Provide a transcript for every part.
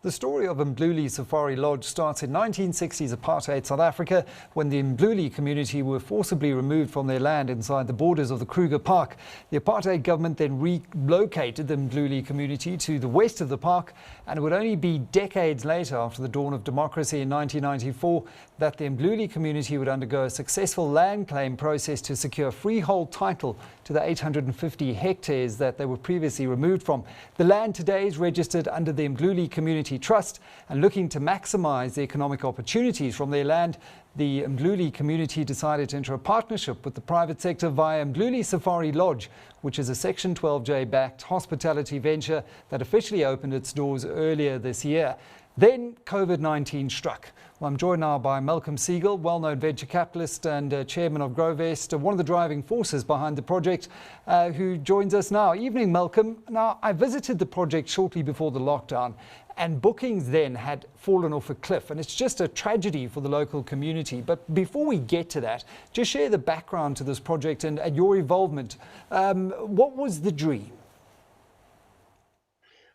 The story of Mdluli Safari Lodge starts in 1960s apartheid South Africa, when the Mdluli community were forcibly removed from their land inside the borders of the Kruger Park. The apartheid government then relocated the Mdluli community to the west of the park, and it would only be decades later, after the dawn of democracy in 1994, that the Mdluli community would undergo a successful land claim process to secure freehold title to the 850 hectares that they were previously removed from. The land today is registered under the Mdluli Community Trust, and looking to maximise the economic opportunities from their land, the Mdluli community decided to enter a partnership with the private sector via Mdluli Safari Lodge, which is a Section 12J backed hospitality venture that officially opened its doors earlier this year. Then COVID-19 struck. Well, I'm joined now by Malcolm Segal, well-known venture capitalist and chairman of Grovest, one of the driving forces behind the project, who joins us now. Evening, Malcolm. Now, I visited the project shortly before the lockdown, and bookings then had fallen off a cliff, and it's just a tragedy for the local community. But before we get to that, just share the background to this project and your involvement. What was the dream?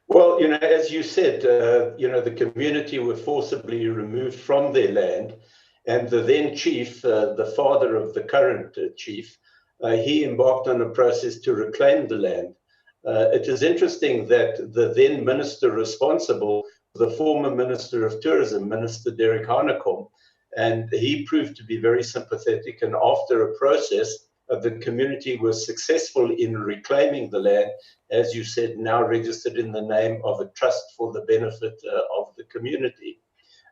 Well, as you said, the community were forcibly removed from their land, and the then chief, the father of the current chief, he embarked on a process to reclaim the land. It is interesting that the then minister responsible, the former Minister of Tourism, Minister Derek Hanekom, and he proved to be very sympathetic, and after a process, the community was successful in reclaiming the land, as you said, now registered in the name of a trust for the benefit of the community.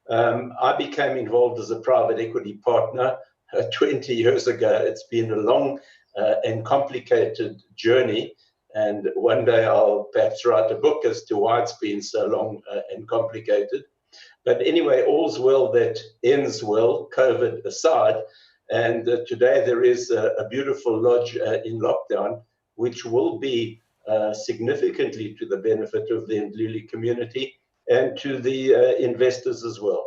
I became involved as a private equity partner 20 years ago. It's been a long and complicated journey, and one day I'll perhaps write a book as to why it's been so long and complicated. But anyway, all's well that ends well, COVID aside. And today there is a beautiful lodge in lockdown, which will be significantly to the benefit of the Mdluli community and to the investors as well.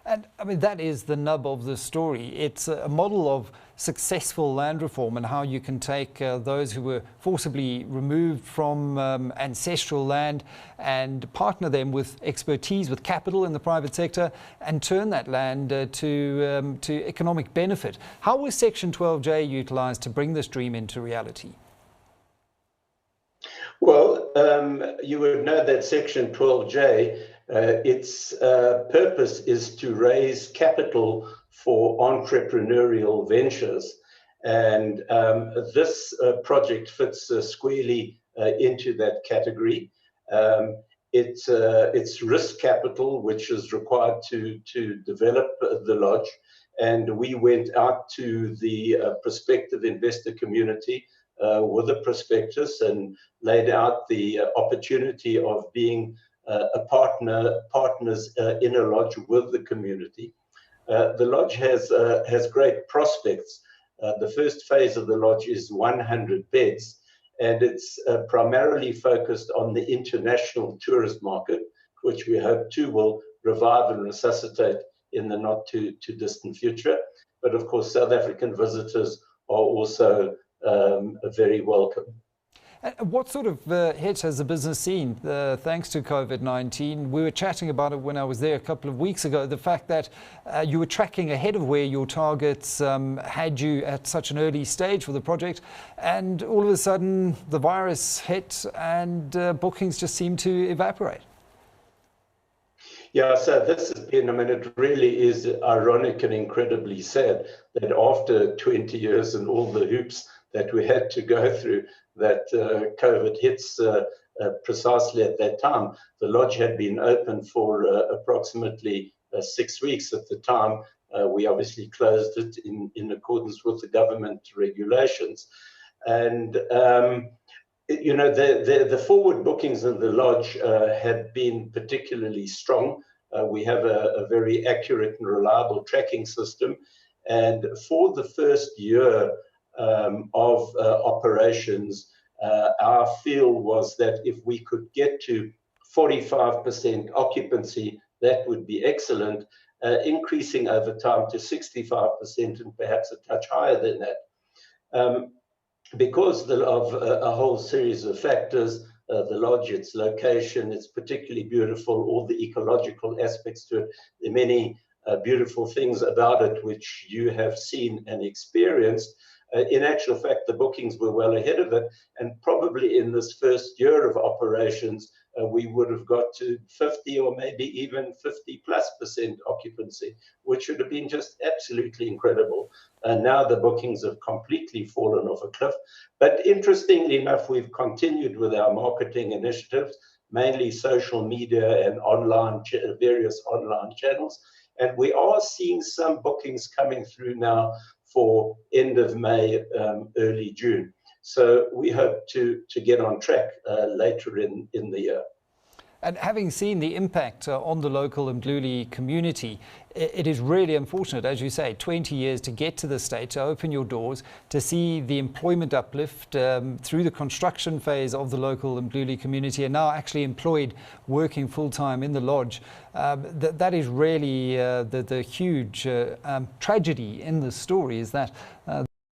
And I mean, that is the nub of the story. It's a model of successful land reform and how you can take those who were forcibly removed from ancestral land and partner them with expertise, with capital in the private sector, and turn that land to economic benefit. How was Section 12J utilised to bring this dream into reality? Well, you would know that Section 12J, its purpose is to raise capital for entrepreneurial ventures. And this project fits squarely into that category. It's risk capital, which is required to develop the lodge. And we went out to the prospective investor community with a prospectus and laid out the opportunity of being partners in a lodge with the community. The lodge has great prospects. The first phase of the lodge is 100 beds, and it's primarily focused on the international tourist market, which we hope too will revive and resuscitate in the not too distant future. But of course, South African visitors are also very welcome. What sort of hit has the business seen thanks to COVID-19? We were chatting about it when I was there a couple of weeks ago, the fact that you were tracking ahead of where your targets had you at such an early stage for the project, and all of a sudden the virus hit and bookings just seemed to evaporate. Yeah, so this has been, I mean, it really is ironic and incredibly sad that after 20 years and all the hoops that we had to go through, that COVID hits precisely at that time. The lodge had been open for approximately 6 weeks at the time. We obviously closed it in accordance with the government regulations. And, the forward bookings in the lodge had been particularly strong. We have a very accurate and reliable tracking system. And for the first year of operations, our feel was that if we could get to 45% occupancy, that would be excellent. increasing over time to 65% and perhaps a touch higher than that. Because of a whole series of factors, the lodge, its location, it's particularly beautiful, all the ecological aspects to it. There are many beautiful things about it which you have seen and experienced. In actual fact, the bookings were well ahead of it, and probably in this first year of operations, we would have got to 50 or maybe even 50+% occupancy, which would have been just absolutely incredible. And now the bookings have completely fallen off a cliff. But interestingly enough, we've continued with our marketing initiatives, mainly social media and various online channels. And we are seeing some bookings coming through now for end of May, early June. So we hope to get on track later in the year. And having seen the impact on the local Mdluli community, it is really unfortunate, as you say, 20 years to get to the state, to open your doors, to see the employment uplift through the construction phase of the local Mdluli community, and now actually employed working full-time in the lodge. That is really the huge tragedy in the story, is that